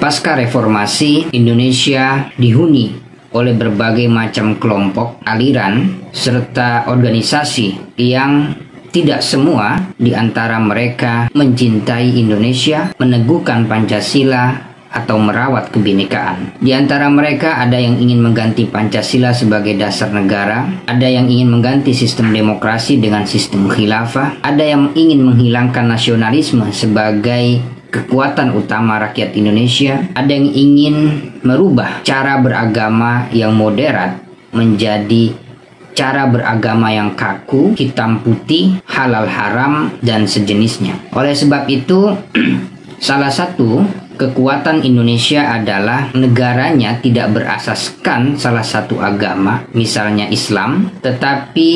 Pasca reformasi, Indonesia dihuni oleh berbagai macam kelompok, aliran, serta organisasi yang tidak semua di antara mereka mencintai Indonesia, meneguhkan Pancasila, atau merawat kebinekaan. Di antara mereka ada yang ingin mengganti Pancasila sebagai dasar negara, ada yang ingin mengganti sistem demokrasi dengan sistem khilafah, ada yang ingin menghilangkan nasionalisme sebagai kekuatan utama rakyat Indonesia, ada yang ingin merubah cara beragama yang moderat menjadi cara beragama yang kaku, hitam putih, halal haram, dan sejenisnya. Oleh sebab itu, salah satu kekuatan Indonesia adalah negaranya tidak berasaskan salah satu agama, misalnya Islam, tetapi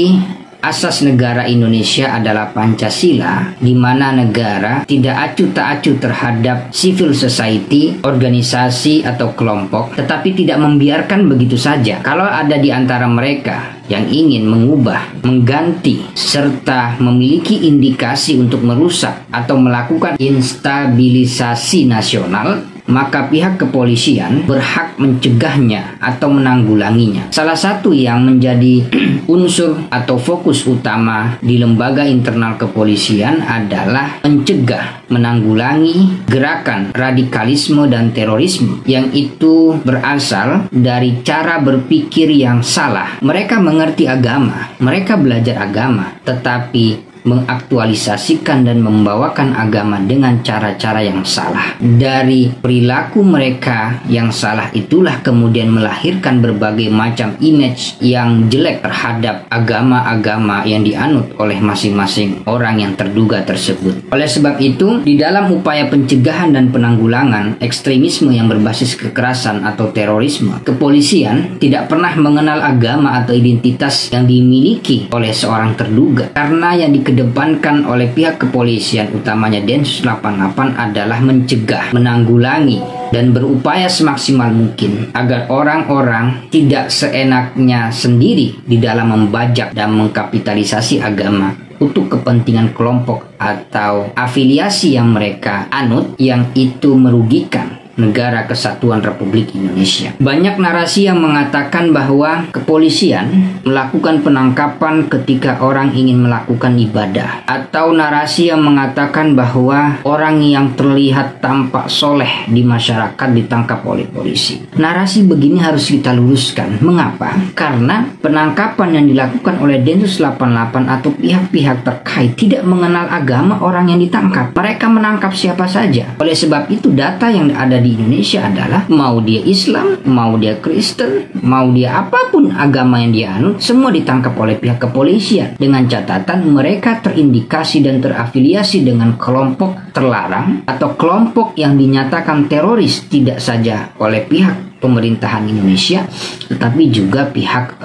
asas negara Indonesia adalah Pancasila, di mana negara tidak acuh tak acuh terhadap civil society, organisasi atau kelompok, tetapi tidak membiarkan begitu saja. Kalau ada di antara mereka yang ingin mengubah, mengganti, serta memiliki indikasi untuk merusak atau melakukan instabilisasi nasional, maka pihak kepolisian berhak mencegahnya atau menanggulanginya. Salah satu yang menjadi unsur atau fokus utama di lembaga internal kepolisian adalah mencegah, menanggulangi gerakan radikalisme dan terorisme yang itu berasal dari cara berpikir yang salah. Mereka mengerti agama, mereka belajar agama, tetapi mengaktualisasikan dan membawakan agama dengan cara-cara yang salah. Dari perilaku mereka yang salah itulah kemudian melahirkan berbagai macam image yang jelek terhadap agama-agama yang dianut oleh masing-masing orang yang terduga tersebut. Oleh sebab itu, di dalam upaya pencegahan dan penanggulangan ekstremisme yang berbasis kekerasan atau terorisme, kepolisian tidak pernah mengenal agama atau identitas yang dimiliki oleh seorang terduga, karena yang dikedepankan oleh pihak kepolisian, utamanya Densus 88, adalah mencegah, menanggulangi, dan berupaya semaksimal mungkin agar orang-orang tidak seenaknya sendiri di dalam membajak dan mengkapitalisasi agama untuk kepentingan kelompok atau afiliasi yang mereka anut, yang itu merugikan negara kesatuan Republik Indonesia. Banyak narasi yang mengatakan bahwa kepolisian melakukan penangkapan ketika orang ingin melakukan ibadah, atau narasi yang mengatakan bahwa orang yang terlihat tampak soleh di masyarakat ditangkap oleh polisi. Narasi begini harus kita luruskan. Mengapa? Karena penangkapan yang dilakukan oleh Densus 88 atau pihak-pihak terkait tidak mengenal agama orang yang ditangkap. Mereka menangkap siapa saja. Oleh sebab itu, data yang ada di Indonesia adalah mau dia Islam, mau dia Kristen, mau dia apapun agama yang dia anut, semua ditangkap oleh pihak kepolisian dengan catatan mereka terindikasi dan terafiliasi dengan kelompok terlarang atau kelompok yang dinyatakan teroris, tidak saja oleh pihak pemerintahan Indonesia tetapi juga pihak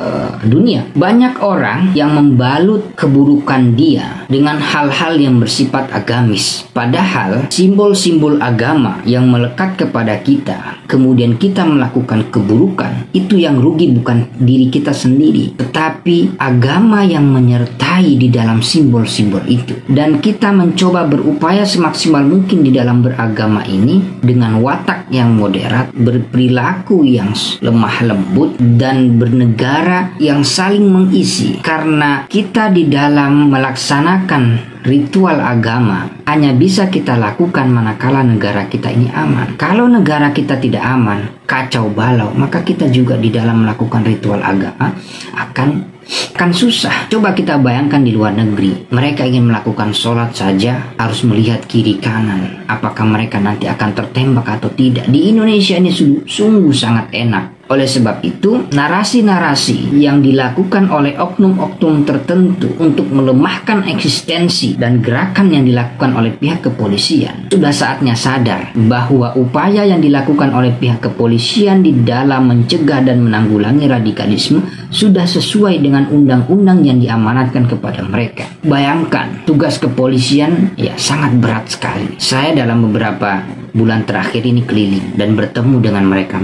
dunia. Banyak orang yang membalut keburukan dia dengan hal-hal yang bersifat agamis, padahal simbol-simbol agama yang melekat kepada kita, kemudian kita melakukan keburukan, itu yang rugi bukan diri kita sendiri, tetapi agama yang menyertai di dalam simbol-simbol itu. Dan kita mencoba berupaya semaksimal mungkin di dalam beragama ini dengan watak yang moderat, berperilaku yang lemah lembut, dan bernegara yang saling mengisi. Karena kita di dalam melaksanakan ritual agama hanya bisa kita lakukan manakala negara kita ini aman. Kalau negara kita tidak aman, kacau balau, maka kita juga di dalam melakukan ritual agama akan susah. Coba kita bayangkan di luar negeri, mereka ingin melakukan sholat saja harus melihat kiri kanan, apakah mereka nanti akan tertembak atau tidak. Di Indonesia ini sungguh sangat enak. Oleh sebab itu, narasi-narasi yang dilakukan oleh oknum-oknum tertentu untuk melemahkan eksistensi dan gerakan yang dilakukan oleh pihak kepolisian, sudah saatnya sadar bahwa upaya yang dilakukan oleh pihak kepolisian di dalam mencegah dan menanggulangi radikalisme sudah sesuai dengan undang-undang yang diamanatkan kepada mereka. Bayangkan, tugas kepolisian ya sangat berat sekali. Saya dalam beberapa bulan terakhir ini keliling dan bertemu dengan mereka.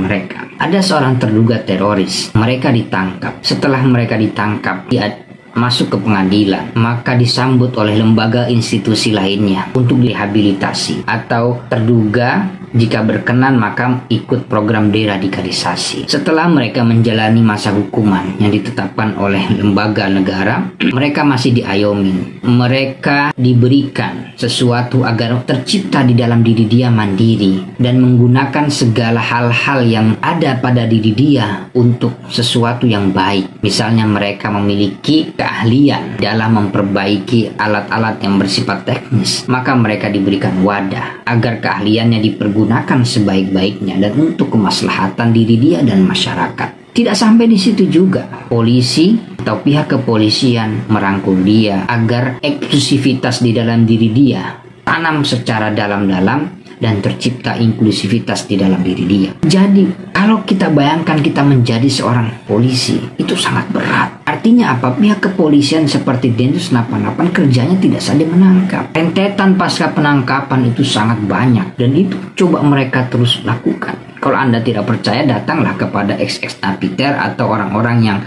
Ada seorang terduga teroris, mereka ditangkap. Setelah mereka ditangkap, dia masuk ke pengadilan, maka disambut oleh lembaga institusi lainnya untuk direhabilitasi, atau terduga Jika berkenan maka ikut program deradikalisasi. Setelah mereka menjalani masa hukuman yang ditetapkan oleh lembaga negara, mereka masih diayomi. Mereka diberikan sesuatu agar tercipta di dalam diri dia mandiri dan menggunakan segala hal-hal yang ada pada diri dia untuk sesuatu yang baik. Misalnya mereka memiliki keahlian dalam memperbaiki alat-alat yang bersifat teknis, maka mereka diberikan wadah agar keahliannya dipergunakan sebaik-baiknya dan untuk kemaslahatan diri dia dan masyarakat. Tidak sampai di situ juga, polisi atau pihak kepolisian merangkul dia agar eksklusivitas di dalam diri dia tanam secara dalam-dalam dan tercipta inklusivitas di dalam diri dia. Jadi, kalau kita bayangkan kita menjadi seorang polisi, itu sangat berat. Artinya apa? Pihak kepolisian seperti Densus 88 kerjanya tidak saja menangkap. Rentetan pasca penangkapan itu sangat banyak dan itu coba mereka terus lakukan. Kalau Anda tidak percaya, datanglah kepada ex-ex napiter atau orang-orang yang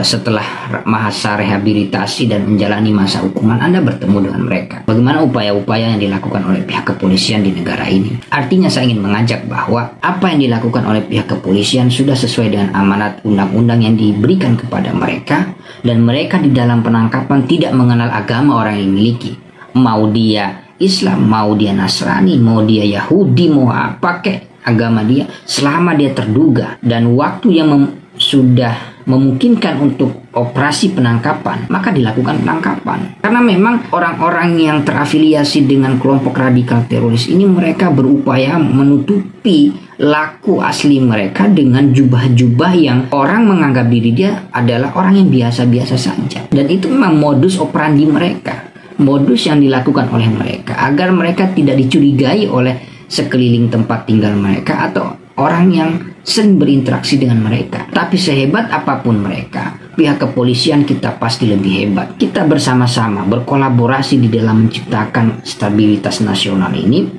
setelah masa rehabilitasi dan menjalani masa hukuman, Anda bertemu dengan mereka. Bagaimana upaya-upaya yang dilakukan oleh pihak kepolisian di negara ini? Artinya saya ingin mengajak bahwa apa yang dilakukan oleh pihak kepolisian sudah sesuai dengan amanat undang-undang yang diberikan kepada mereka, dan mereka di dalam penangkapan tidak mengenal agama orang yang dimiliki. Mau dia Islam, mau dia Nasrani, mau dia Yahudi, mau apa kek agama dia, selama dia terduga dan waktu yang sudah memungkinkan untuk operasi penangkapan, maka dilakukan penangkapan. Karena memang orang-orang yang terafiliasi dengan kelompok radikal teroris ini, mereka berupaya menutupi laku asli mereka dengan jubah-jubah yang orang menganggap diri dia adalah orang yang biasa-biasa saja. Dan itu memang modus operandi mereka, modus yang dilakukan oleh mereka agar mereka tidak dicurigai oleh sekeliling tempat tinggal mereka atau orang yang sering berinteraksi dengan mereka. Tapi sehebat apapun mereka, pihak kepolisian kita pasti lebih hebat. Kita bersama-sama berkolaborasi di dalam menciptakan stabilitas nasional ini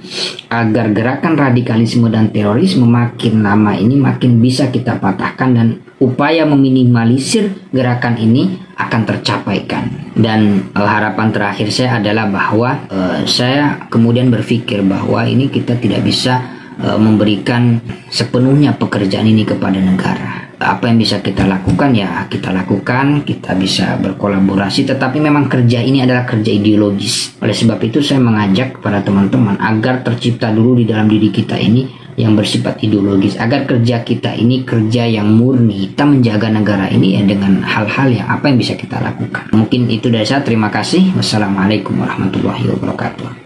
agar gerakan radikalisme dan terorisme makin lama ini makin bisa kita patahkan dan upaya meminimalisir gerakan ini akan tercapaikan. Dan harapan terakhir saya adalah bahwa saya kemudian berpikir bahwa ini kita tidak bisa memberikan sepenuhnya pekerjaan ini kepada negara. Apa yang bisa kita lakukan ya kita lakukan, kita bisa berkolaborasi, tetapi memang kerja ini adalah kerja ideologis. Oleh sebab itu saya mengajak kepada teman-teman agar tercipta dulu di dalam diri kita ini yang bersifat ideologis, agar kerja kita ini kerja yang murni, kita menjaga negara ini ya dengan hal-hal yang apa yang bisa kita lakukan. Mungkin itu dari saya, terima kasih. Wassalamualaikum warahmatullahi wabarakatuh.